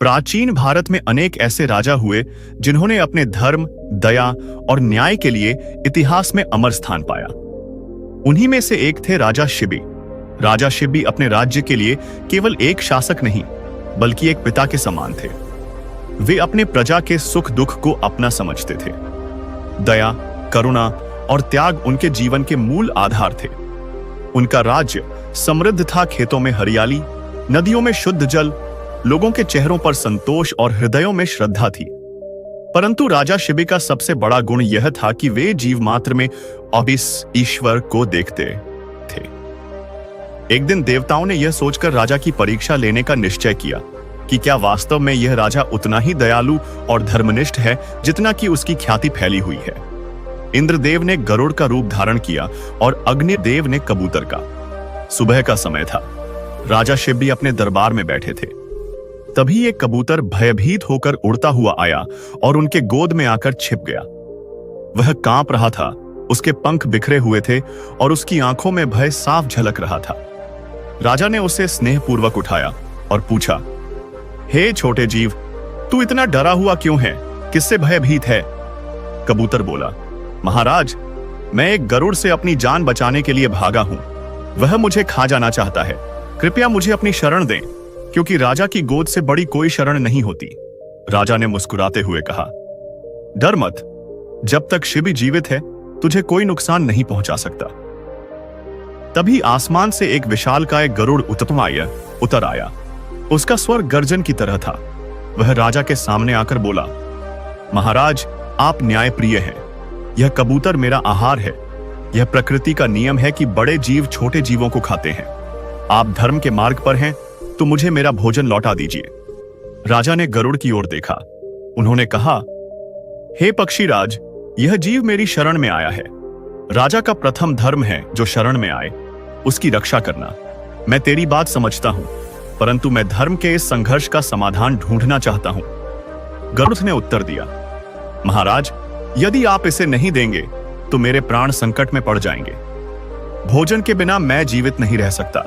प्राचीन भारत में अनेक ऐसे राजा हुए जिन्होंने अपने धर्म, दया और न्याय के लिए इतिहास में अमर स्थान पाया। उन्हीं में से एक थे राजा शिबी। राजा शिबी अपने राज्य के लिए केवल एक शासक नहीं, बल्कि एक पिता के समान थे। वे अपने प्रजा के सुख दुख को अपना समझते थे। दया, करुणा और त्याग उनके जीवन के मूल आधार थे। उनका राज्य समृद्ध था, खेतों में हरियाली, नदियों में शुद्ध जल, लोगों के चेहरों पर संतोष और हृदयों में श्रद्धा थी। परंतु राजा शिबी का सबसे बड़ा गुण यह था कि वे जीव मात्र में अबिस ईश्वर को देखते थे। एक दिन देवताओं ने यह सोचकर राजा की परीक्षा लेने का निश्चय किया कि क्या वास्तव में यह राजा उतना ही दयालु और धर्मनिष्ठ है जितना कि उसकी ख्याति फैली हुई है। इंद्रदेव ने गरुड़ का रूप धारण किया और अग्निदेव ने कबूतर का। सुबह का समय था। राजा शिबी अपने दरबार में बैठे थे। तभी एक कबूतर भयभीत होकर उड़ता हुआ आया और उनके गोद में आकर छिप गया। वह कांप रहा था, उसके पंख बिखरे हुए थे और उसकी आंखों में भय साफ झलक रहा था। राजा ने उसे स्नेहपूर्वक उठाया और पूछा, हे छोटे जीव, तू इतना डरा हुआ क्यों है? किससे भयभीत है? कबूतर बोला, महाराज, मैं एक गरुड़ से अपनी जान बचाने के लिए भागा हूं। वह मुझे खा जाना चाहता है। कृपया मुझे अपनी शरण दें, क्योंकि राजा की गोद से बड़ी कोई शरण नहीं होती। राजा ने मुस्कुराते हुए कहा, डर मत, जब तक शिबी जीवित है तुझे कोई नुकसान नहीं पहुंचा सकता। तभी आसमान से एक विशालकाय गरुड़ उतर आया। उसका स्वर गर्जन की तरह था। वह राजा के सामने आकर बोला, महाराज, आप न्यायप्रिय हैं। यह कबूतर मेरा आहार है। यह प्रकृति का नियम है कि बड़े जीव छोटे जीवों को खाते हैं। आप धर्म के मार्ग पर हैं तो मुझे मेरा भोजन लौटा दीजिए। राजा ने गरुड़ की ओर देखा। उन्होंने कहा, हे पक्षीराज, यह जीव मेरी शरण में आया है। राजा का प्रथम धर्म है जो शरण में आए उसकी रक्षा करना। मैं तेरी बात समझता हूं, परंतु मैं धर्म के इस संघर्ष का समाधान ढूंढना चाहता हूं। गरुड़ ने उत्तर दिया, महाराज, यदि आप इसे नहीं देंगे तो मेरे प्राण संकट में पड़ जाएंगे। भोजन के बिना मैं जीवित नहीं रह सकता।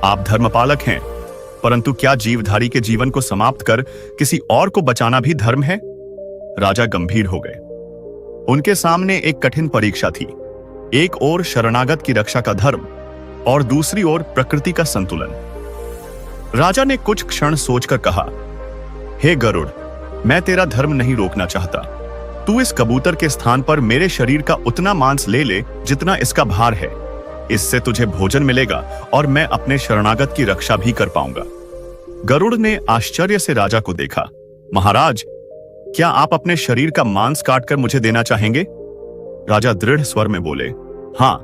आप धर्मपालक हैं, परंतु क्या जीवधारी के जीवन को समाप्त कर किसी और को बचाना भी धर्म है? राजा गंभीर हो गए। उनके सामने एक कठिन परीक्षा थी। एक ओर शरणागत की रक्षा का धर्म और दूसरी ओर प्रकृति का संतुलन। राजा ने कुछ क्षण सोचकर कहा, हे गरुड़, मैं तेरा धर्म नहीं रोकना चाहता। तू इस कबूतर के स्थान पर मेरे शरीर का उतना मांस ले ले जितना इसका भार है। इससे तुझे भोजन मिलेगा और मैं अपने शरणागत की रक्षा भी कर पाऊंगा। गरुड़ ने आश्चर्य से राजा को देखा। महाराज, क्या आप अपने शरीर का मांस काटकर मुझे देना चाहेंगे? राजा दृढ़ स्वर में बोले, हां,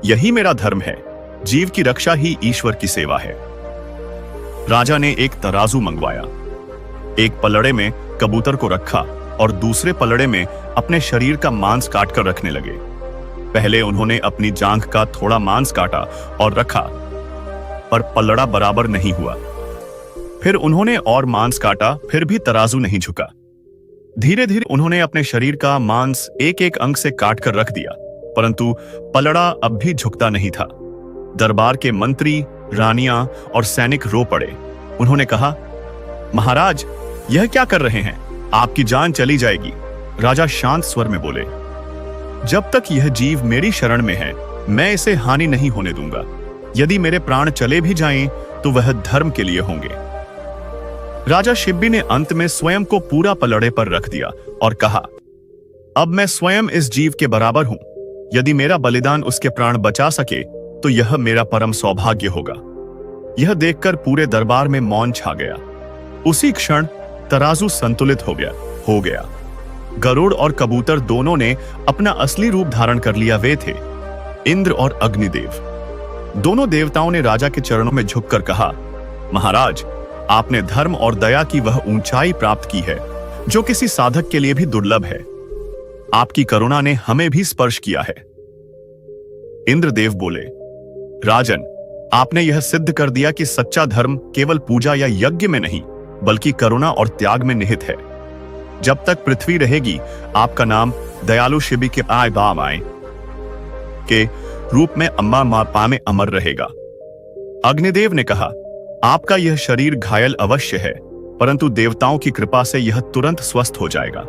यही मेरा धर्म है। जीव की रक्षा ही ईश्वर की सेवा है। राजा ने एक तराजू मंगवाया। एक पलड़े में कबूतर को रखा और दूसरे पलड़े में अपने शरीर का मांस काटकर रखने लगे। पहले उन्होंने अपनी जांघ का थोड़ा मांस काटा और रखा, पर पलड़ा बराबर नहीं हुआ। फिर उन्होंने और मांस काटा, फिर भी तराजू नहीं झुका। धीरे धीरे उन्होंने अपने शरीर का मांस एक एक अंग से काटकर रख दिया, परंतु पलड़ा अब भी झुकता नहीं था। दरबार के मंत्री, रानियां और सैनिक रो पड़े। उन्होंने कहा, महाराज, यह क्या कर रहे हैं? आपकी जान चली जाएगी। राजा शांत स्वर में बोले, जब तक यह जीव मेरी शरण में है मैं इसे हानि नहीं होने दूंगा। यदि मेरे प्राण चले भी जाएं तो वह धर्म के लिए होंगे। राजा शिबी ने अंत में स्वयं को पूरा पलड़े पर रख दिया और कहा, अब मैं स्वयं इस जीव के बराबर हूं। यदि मेरा बलिदान उसके प्राण बचा सके तो यह मेरा परम सौभाग्य होगा। यह देखकर पूरे दरबार में मौन छा गया। उसी क्षण तराजू संतुलित हो गया। गरुड़ और कबूतर दोनों ने अपना असली रूप धारण कर लिया। वे थे इंद्र और अग्निदेव। दोनों देवताओं ने राजा के चरणों में झुककर कहा, महाराज, आपने धर्म और दया की वह ऊंचाई प्राप्त की है जो किसी साधक के लिए भी दुर्लभ है। आपकी करुणा ने हमें भी स्पर्श किया है। इंद्रदेव बोले, राजन, आपने यह सिद्ध कर दिया कि सच्चा धर्म केवल पूजा या यज्ञ में नहीं, बल्कि करुणा और त्याग में निहित है। जब तक पृथ्वी रहेगी आपका नाम दयालु शिबी के आए के रूप में अम्मा मापा में अमर रहेगा। अग्निदेव ने कहा, आपका यह शरीर घायल अवश्य है, परंतु देवताओं की कृपा से यह तुरंत स्वस्थ हो जाएगा।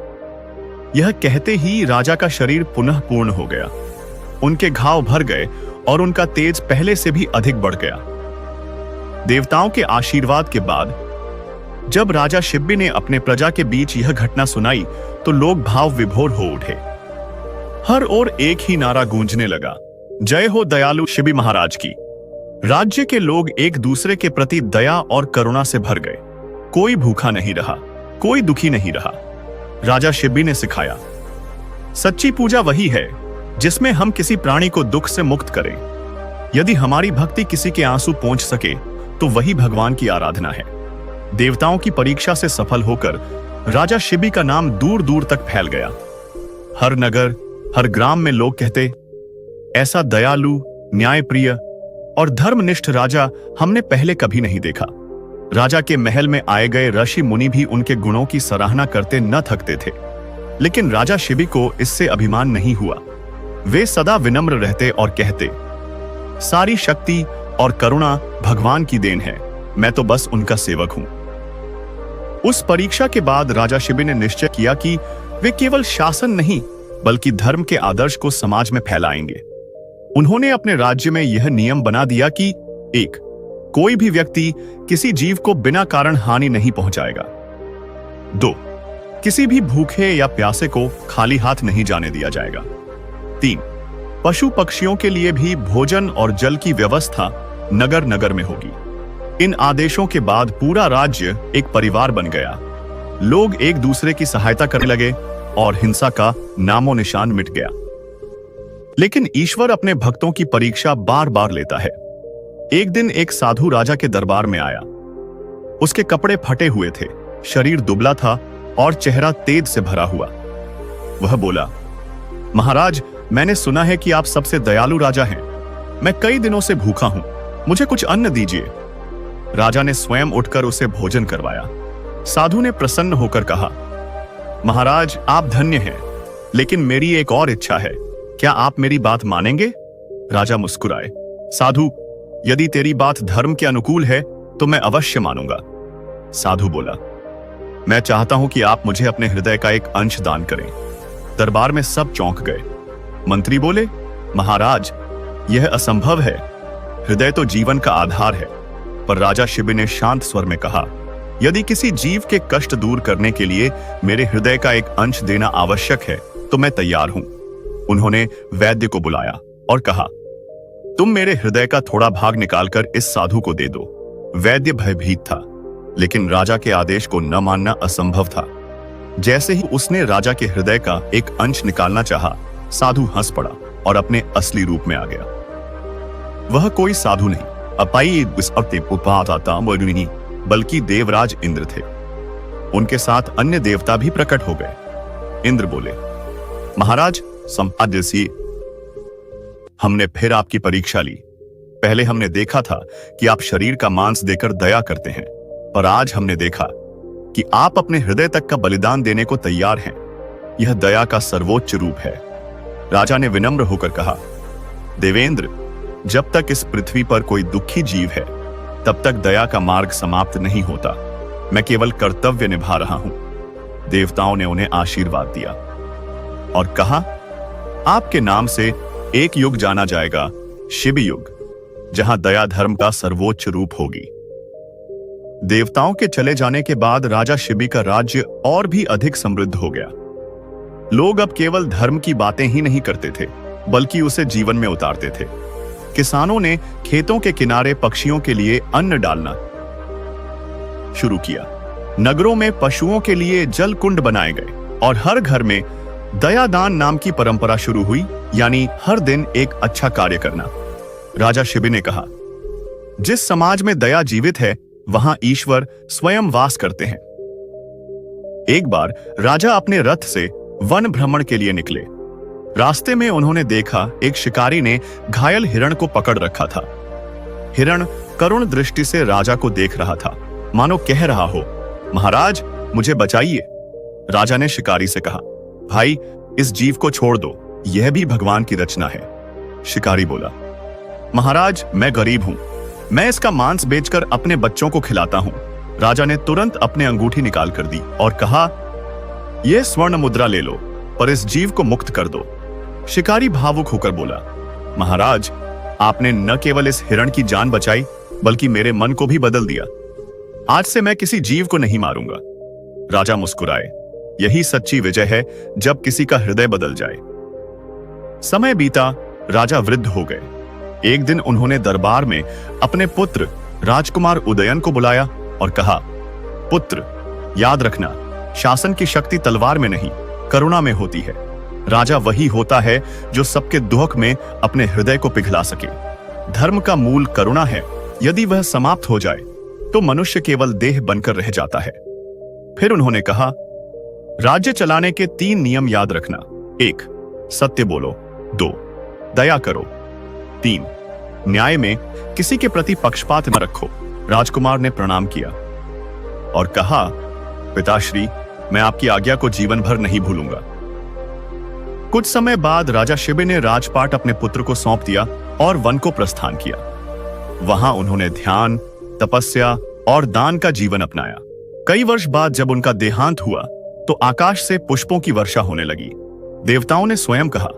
यह कहते ही राजा का शरीर पुनः पूर्ण हो गया। उनके घाव भर गए और उनका तेज पहले से भी अधिक बढ़ गया। देवताओं के आशीर्वाद के बाद जब राजा शिब्बी ने अपने प्रजा के बीच यह घटना सुनाई तो लोग भाव विभोर हो उठे। हर ओर एक ही नारा गूंजने लगा, जय हो दयालु शिब्बी महाराज की। राज्य के लोग एक दूसरे के प्रति दया और करुणा से भर गए। कोई भूखा नहीं रहा, कोई दुखी नहीं रहा। राजा शिब्बी ने सिखाया, सच्ची पूजा वही है जिसमें हम किसी प्राणी को दुख से मुक्त करें। यदि हमारी भक्ति किसी के आंसू पहुंच सके तो वही भगवान की आराधना है। देवताओं की परीक्षा से सफल होकर राजा शिब्बी का नाम दूर दूर तक फैल गया। हर नगर, हर ग्राम में लोग कहते, ऐसा दयालु, न्यायप्रिय और धर्मनिष्ठ राजा हमने पहले कभी नहीं देखा। राजा के महल में आए गए ऋषि मुनि भी उनके गुणों की सराहना करते न थकते थे। लेकिन राजा शिब्बी को इससे अभिमान नहीं हुआ। वे सदा विनम्र रहते और कहते, सारी शक्ति और करुणा भगवान की देन है, मैं तो बस उनका सेवक हूं। उस परीक्षा के बाद राजा शिब्बी ने निश्चय किया कि वे केवल शासन नहीं बल्कि धर्म के आदर्श को समाज में फैलाएंगे। उन्होंने अपने राज्य में यह नियम बना दिया कि 1. कोई भी व्यक्ति किसी जीव को बिना कारण हानि नहीं पहुंचाएगा। 2. किसी भी भूखे या प्यासे को खाली हाथ नहीं जाने दिया जाएगा। 3. पशु पक्षियों के लिए भी भोजन और जल की व्यवस्था नगर नगर में होगी। इन आदेशों के बाद पूरा राज्य एक परिवार बन गया। लोग एक दूसरे की सहायता करने लगे और हिंसा का नामो निशान मिट गया। लेकिन ईश्वर अपने भक्तों की परीक्षा बार बार लेता है। एक दिन एक साधु राजा के दरबार में आया। उसके कपड़े फटे हुए थे, शरीर दुबला था और चेहरा तेज से भरा हुआ। वह बोला, महाराज, मैंने सुना है कि आप सबसे दयालु राजा हैं। मैं कई दिनों से भूखा हूं, मुझे कुछ अन्न दीजिए। राजा ने स्वयं उठकर उसे भोजन करवाया। साधु ने प्रसन्न होकर कहा, महाराज, आप धन्य हैं, लेकिन मेरी एक और इच्छा है। क्या आप मेरी बात मानेंगे? राजा मुस्कुराए। साधु, यदि तेरी बात धर्म के अनुकूल है तो मैं अवश्य मानूंगा। साधु बोला, मैं चाहता हूं कि आप मुझे अपने हृदय का एक अंश दान करें। दरबार में सब चौंक गए। मंत्री बोले, महाराज, यह असंभव है। हृदय तो जीवन का आधार है। पर राजा शिब्बी ने शांत स्वर में कहा, यदि किसी जीव के कष्ट दूर करने के लिए मेरे हृदय का एक अंश देना आवश्यक है तो मैं तैयार हूं। उन्होंने वैद्य को बुलाया और कहा, तुम मेरे हृदय का थोड़ा भाग निकालकर इस साधु को दे दो। वैद्य भयभीत था, लेकिन राजा के आदेश को न मानना असंभव था। जैसे ही उसने राजा के हृदय का एक अंश निकालना चाहा, साधु हंस पड़ा और अपने असली रूप में आ गया। वह कोई साधु नहीं, अपाई नहीं, बल्कि देवराज इंद्र थे। उनके साथ अन्य देवता भी प्रकट हो गए। इंद्र बोले, महाराज, संपाद्य सी, हमने फिर आपकी परीक्षा ली। पहले हमने देखा था कि आप शरीर का मांस देकर दया करते हैं, पर आज हमने देखा कि आप अपने हृदय तक का बलिदान देने को तैयार हैं। यह दया का सर्वोच्च रूप है। राजा ने विनम्र होकर कहा, देवेंद्र, जब तक इस पृथ्वी पर कोई दुखी जीव है तब तक दया का मार्ग समाप्त नहीं होता। मैं केवल कर्तव्य निभा रहा हूं। देवताओं ने उन्हें आशीर्वाद दिया और कहा, आपके नाम से एक युग जाना जाएगा, शिब्बी युग, जहां दया धर्म का सर्वोच्च रूप होगी। देवताओं के चले जाने के बाद राजा शिब्बी का राज्य और भी अधिक समृद्ध हो गया। लोग अब केवल धर्म की बातें ही नहीं करते थे, बल्कि उसे जीवन में उतारते थे। किसानों ने खेतों के किनारे पक्षियों के लिए अन्न डालना शुरू किया। नगरों में पशुओं के लिए जल कुंड बनाए गए और हर घर में दयादान नाम की परंपरा शुरू हुई, यानी हर दिन एक अच्छा कार्य करना। राजा शिब्बी ने कहा, जिस समाज में दया जीवित है वहां ईश्वर स्वयं वास करते हैं। एक बार राजा अपने रथ से वन भ्रमण के लिए निकले। रास्ते में उन्होंने देखा एक शिकारी ने घायल हिरण को पकड़ रखा था। हिरण करुण दृष्टि से राजा को देख रहा था, मानो कह रहा हो, महाराज, मुझे बचाइए। राजा ने शिकारी से कहा, भाई, इस जीव को छोड़ दो, यह भी भगवान की रचना है। शिकारी बोला, महाराज, मैं गरीब हूं, मैं इसका मांस बेचकर अपने बच्चों को खिलाता हूं। राजा ने तुरंत अपने अंगूठी निकाल कर दी और कहा, यह स्वर्ण मुद्रा ले लो, पर इस जीव को मुक्त कर दो। शिकारी भावुक होकर बोला, महाराज, आपने न केवल इस हिरण की जान बचाई बल्कि मेरे मन को भी बदल दिया। आज से मैं किसी जीव को नहीं मारूंगा। राजा मुस्कुराए। यही सच्ची विजय है, जब किसी का हृदय बदल जाए। समय बीता, राजा वृद्ध हो गए। एक दिन उन्होंने दरबार में अपने पुत्र राजकुमार उदयन को बुलाया और कहा, पुत्र, याद रखना, शासन की शक्ति तलवार में नहीं, करुणा में होती है। राजा वही होता है जो सबके दुख में अपने हृदय को पिघला सके। धर्म का मूल करुणा है। यदि वह समाप्त हो जाए तो मनुष्य केवल देह बनकर रह जाता है। फिर उन्होंने कहा, राज्य चलाने के 3 नियम याद रखना। 1, सत्य बोलो। 2, दया करो। 3, न्याय में किसी के प्रति पक्षपात न रखो। राजकुमार ने प्रणाम किया और कहा, पिताश्री, मैं आपकी आज्ञा को जीवन भर नहीं भूलूंगा। कुछ समय बाद राजा शिबी ने राजपाट अपने पुत्र को सौंप दिया और वन को प्रस्थान किया। वहां उन्होंने ध्यान, तपस्या और दान का जीवन अपनाया। कई वर्ष बाद जब उनका देहांत हुआ तो आकाश से पुष्पों की वर्षा होने लगी। देवताओं ने स्वयं कहा,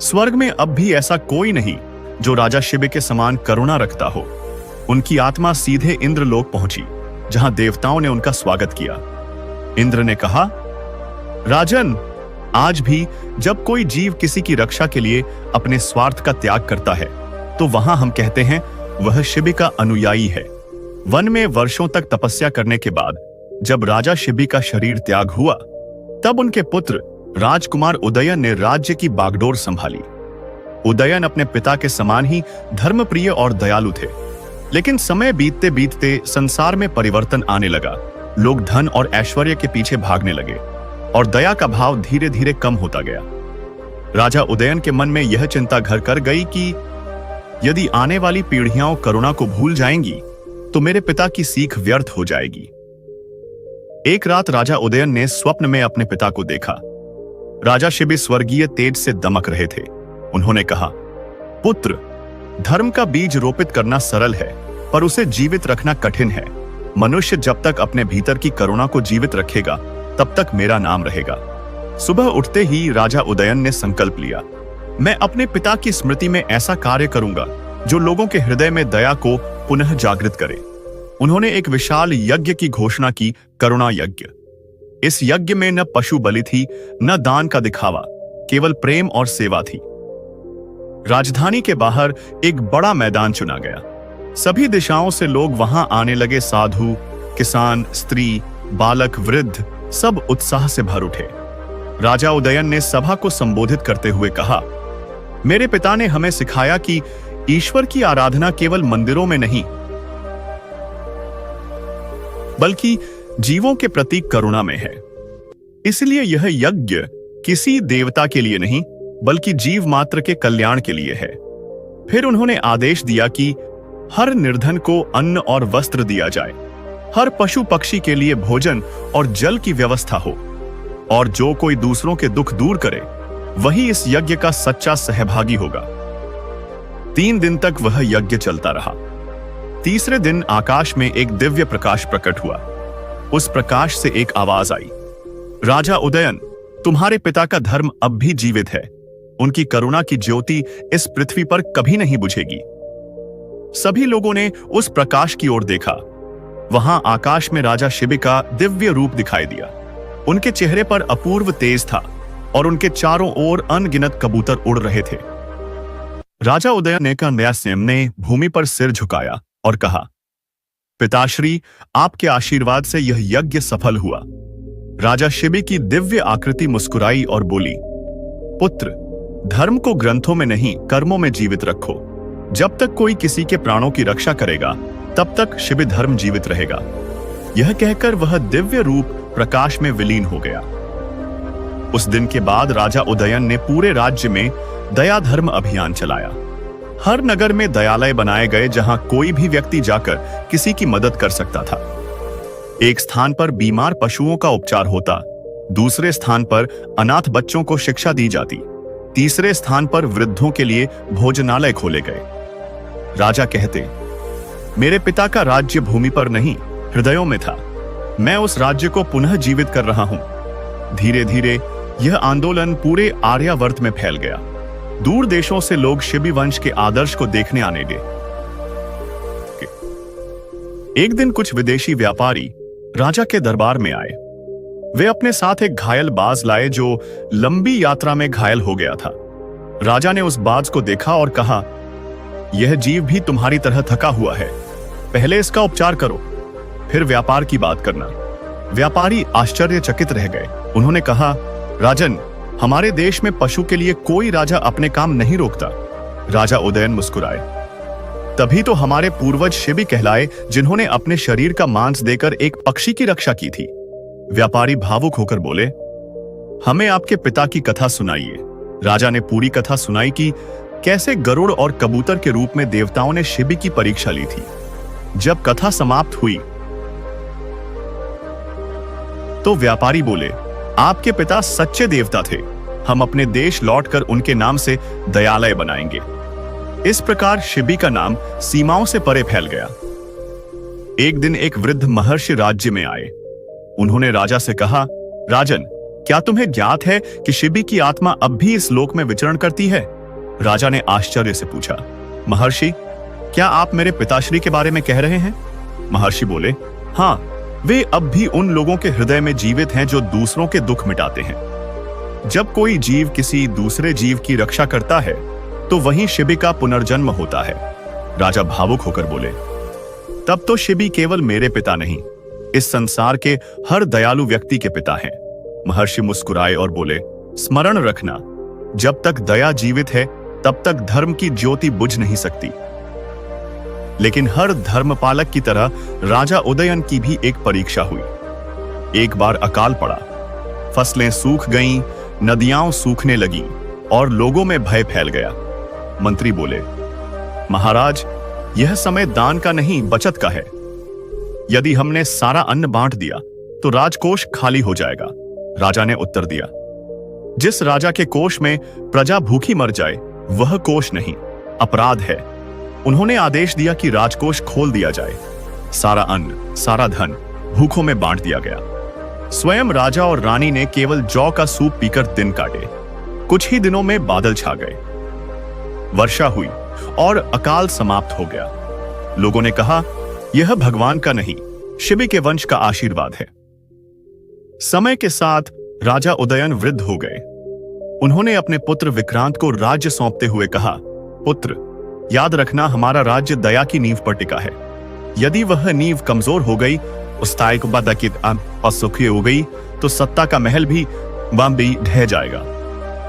स्वर्ग में अब भी ऐसा कोई नहीं जो राजा शिबी के समान करुणा रखता हो। उनकी आत्मा सीधे इंद्रलोक पहुंची, जहां देवताओं ने उनका स्वागत किया। इंद्र ने कहा, राजन, आज भी जब कोई जीव किसी की रक्षा के लिए अपने स्वार्थ का त्याग करता है तो वहां हम कहते हैं वह शिबी का अनुयायी है। वन में वर्षों तक तपस्या करने के बाद जब राजा शिबी का शरीर त्याग हुआ तब उनके पुत्र राजकुमार उदयन ने राज्य की बागडोर संभाली। उदयन अपने पिता के समान ही धर्मप्रिय और दयालु थे, लेकिन समय बीतते बीतते संसार में परिवर्तन आने लगा। लोग धन और ऐश्वर्य के पीछे भागने लगे और दया का भाव धीरे धीरे कम होता गया। राजा उदयन के मन में यह चिंता घर कर गई कि यदि आने वाली पीढ़ियां करुणा को भूल जाएंगी तो मेरे पिता की सीख व्यर्थ हो जाएगी। एक रात राजा उदयन ने स्वप्न में अपने पिता को देखा। राजा शिबी स्वर्गीय तेज से दमक रहे थे। उन्होंने कहा, पुत्र, धर्म का बीज रोपित करना सरल है, पर उसे जीवित रखना कठिन है। मनुष्य जब तक अपने भीतर की करुणा को जीवित रखेगा तब तक मेरा नाम रहेगा। सुबह उठते ही राजा उदयन ने संकल्प लिया, मैं अपने पिता की स्मृति में ऐसा कार्य करूंगा जो लोगों के हृदय में दया को पुनः जागृत करे। उन्होंने एक विशाल यज्ञ की घोषणा की, करुणा यज्ञ। इस यज्ञ में न पशु बलि थी, न दान का दिखावा, केवल प्रेम और सेवा थी। राजधानी के बाहर एक बड़ा मैदान चुना गया। सभी दिशाओं से लोग वहां आने लगे। साधु, किसान, स्त्री, बालक, वृद्ध सब उत्साह से भर उठे। राजा उदयन ने सभा को संबोधित करते हुए कहा, मेरे पिता ने हमें सिखाया कि ईश्वर की आराधना केवल मंदिरों में नहीं बल्कि जीवों के प्रति करुणा में है। इसलिए यह यज्ञ किसी देवता के लिए नहीं बल्कि जीव मात्र के कल्याण के लिए है। फिर उन्होंने आदेश दिया कि हर निर्धन को अन्न और वस्त्र दिया जाए, हर पशु पक्षी के लिए भोजन और जल की व्यवस्था हो, और जो कोई दूसरों के दुख दूर करे वही इस यज्ञ का सच्चा सहभागी होगा। 3 दिन तक वह यज्ञ चलता रहा। तीसरे दिन आकाश में एक दिव्य प्रकाश प्रकट हुआ। उस प्रकाश से एक आवाज आई, राजा उदयन, तुम्हारे पिता का धर्म अब भी जीवित है। उनकी करुणा की ज्योति इस पृथ्वी पर कभी नहीं बुझेगी। सभी लोगों ने उस प्रकाश की ओर देखा। वहां आकाश में राजा शिबी का दिव्य रूप दिखाई दिया। उनके चेहरे पर अपूर्व तेज था और उनके चारों ओर अनगिनत कबूतर उड़ रहे थे। राजा उदयन ने भूमि पर सिर झुकाया और कहा, पिताश्री, आपके आशीर्वाद से यह यज्ञ सफल हुआ। राजा शिबी की दिव्य आकृति मुस्कुराई और बोली, पुत्र, धर्म को ग्रंथों में नहीं कर्मों में जीवित रखो। जब तक कोई किसी के प्राणों की रक्षा करेगा तब तक शिबी धर्म जीवित रहेगा। यह कहकर वह दिव्य रूप प्रकाश में विलीन हो गया। उस दिन के बाद राजा उदयन ने पूरे राज्य में दया धर्म अभियान चलाया। हर नगर में दयालय बनाए गए जहां कोई भी व्यक्ति जाकर किसी की मदद कर सकता था। एक स्थान पर बीमार पशुओं का उपचार होता, दूसरे स्थान पर अनाथ बच्चों को शिक्षा दी जाती, तीसरे स्थान पर वृद्धों के लिए भोजनालय खोले गए। राजा कहते, मेरे पिता का राज्य भूमि पर नहीं हृदयों में था। मैं उस राज्य को पुनः जीवित कर रहा हूं। धीरे धीरे यह आंदोलन पूरे आर्यावर्त में फैल गया। दूर देशों से लोग शिबी वंश के आदर्श को देखने आने लगे। एक दिन कुछ विदेशी व्यापारी राजा के दरबार में आए। वे अपने साथ एक घायल बाज लाए जो लंबी यात्रा में घायल हो गया था। राजा ने उस बाज को देखा और कहा, यह जीव भी तुम्हारी तरह थका हुआ है, पहले इसका उपचार करो, फिर व्यापार की बात करना। व्यापारी आश्चर्यचकित रह गए। उन्होंने कहा, राजन, हमारे देश में पशु के लिए कोई राजा अपने काम नहीं रोकता। राजा उदयन मुस्कुराए। तभी तो हमारे पूर्वज शिबी कहलाए, जिन्होंने अपने शरीर का मांस देकर एक पक्षी की रक्षा की थी। व्यापारी भावुक होकर बोले, हमें आपके पिता की कथा सुनाइए। राजा ने पूरी कथा सुनाई कि कैसे गरुड़ और कबूतर के रूप में देवताओं ने शिबी की परीक्षा ली थी। जब कथा समाप्त हुई तो व्यापारी बोले, आपके पिता सच्चे देवता थे। हम अपने देश लौटकर उनके नाम से दयालय बनाएंगे। इस प्रकार शिबी का नाम सीमाओं से परे फैल गया। एक दिन एक वृद्ध महर्षि राज्य में आए। उन्होंने राजा से कहा, राजन, क्या तुम्हें ज्ञात है कि शिबी की आत्मा अब भी इस लोक में विचरण करती है? राजा ने आश्चर्य से पूछा, महर्षि, क्या आप मेरे पिताश्री के बारे में कह रहे हैं? महर्षि बोले, हाँ, वे अब भी उन लोगों के हृदय में जीवित हैं जो दूसरों के दुख मिटाते हैं। जब कोई जीव किसी दूसरे जीव की रक्षा करता है तो वहीं शिबी का पुनर्जन्म होता है। राजा भावुक होकर बोले, तब तो शिबी केवल मेरे पिता नहीं, इस संसार के हर दयालु व्यक्ति के पिता हैं। महर्षि मुस्कुराए और बोले, स्मरण रखना, जब तक दया जीवित है तब तक धर्म की ज्योति बुझ नहीं सकती। लेकिन हर धर्मपालक की तरह राजा उदयन की भी एक परीक्षा हुई। एक बार अकाल पड़ा, फसलें सूख गईं, नदियां सूखने लगीं और लोगों में भय फैल गया। मंत्री बोले, महाराज, यह समय दान का नहीं बचत का है। यदि हमने सारा अन्न बांट दिया तो राजकोष खाली हो जाएगा। राजा ने उत्तर दिया, जिस राजा के कोष में प्रजा भूखी मर जाए वह कोष नहीं, अपराध है। उन्होंने आदेश दिया कि राजकोष खोल दिया जाए। सारा अन्न, सारा धन भूखों में बांट दिया गया। स्वयं राजा और रानी ने केवल जौ का सूप पीकर दिन काटे। कुछ ही दिनों में बादल छा गए, वर्षा हुई और अकाल समाप्त हो गया। लोगों ने कहा, यह भगवान का नहीं, शिबी के वंश का आशीर्वाद है। समय के साथ राजा उदयन वृद्ध हो गए। उन्होंने अपने पुत्र विक्रांत को राज्य सौंपते हुए कहा, पुत्र, याद रखना, हमारा राज्य दया की नींव पर टिका है। यदि वह नींव कमजोर हो गई, असुखी हो गई, तो सत्ता का महल भी ढह जाएगा।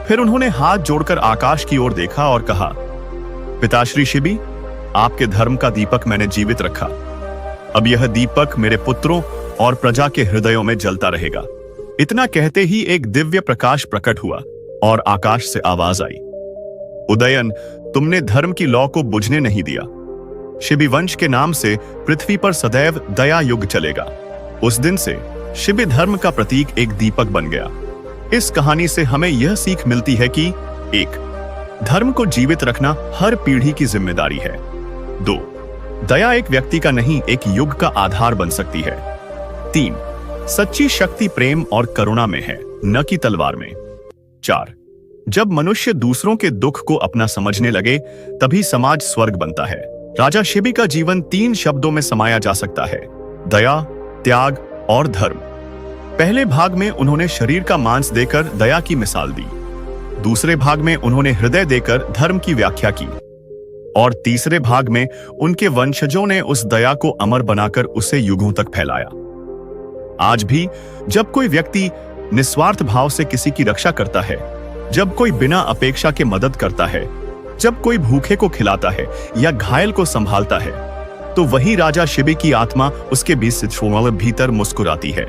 फिर उन्होंने हाथ जोड़कर आकाश की ओर देखा और कहा, पिताश्री शिबी, आपके धर्म का दीपक मैंने जीवित रखा। अब यह दीपक मेरे पुत्रों और प्रजा के हृदयों में जलता रहेगा। इतना कहते ही एक दिव्य प्रकाश प्रकट हुआ और आकाश से आवाज आई, उदयन, तुमने धर्म की लौ को बुझने नहीं दिया। शिबी वंश के नाम से पृथ्वी पर सदैव दया युग चलेगा। उस दिन से शिबी धर्म का प्रतीक एक दीपक बन गया। इस कहानी से हमें यह सीख मिलती है कि 1. धर्म को जीवित रखना हर पीढ़ी की जिम्मेदारी है। 2. दया एक व्यक्ति का नहीं, एक युग का आधार बन सकती है। 3. सच्ची शक्ति प्रेम और करुणा में है, न कि तलवार में। 4. जब मनुष्य दूसरों के दुख को अपना समझने लगे तभी समाज स्वर्ग बनता है। राजा शिबी का जीवन 3 शब्दों में समाया जा सकता है, दया, त्याग और धर्म। पहले भाग में उन्होंने शरीर का मांस देकर दया की मिसाल दी। दूसरे भाग में उन्होंने हृदय देकर धर्म की व्याख्या की और तीसरे भाग में उनके वंशजों ने उस दया को अमर बनाकर उसे युगों तक फैलाया। आज भी जब कोई व्यक्ति निस्वार्थ भाव से किसी की रक्षा करता है, जब कोई बिना अपेक्षा के मदद करता है, जब कोई भूखे को खिलाता है या घायल को संभालता है, तो वही राजा शिबी की आत्मा उसके भीतर मुस्कुराती है।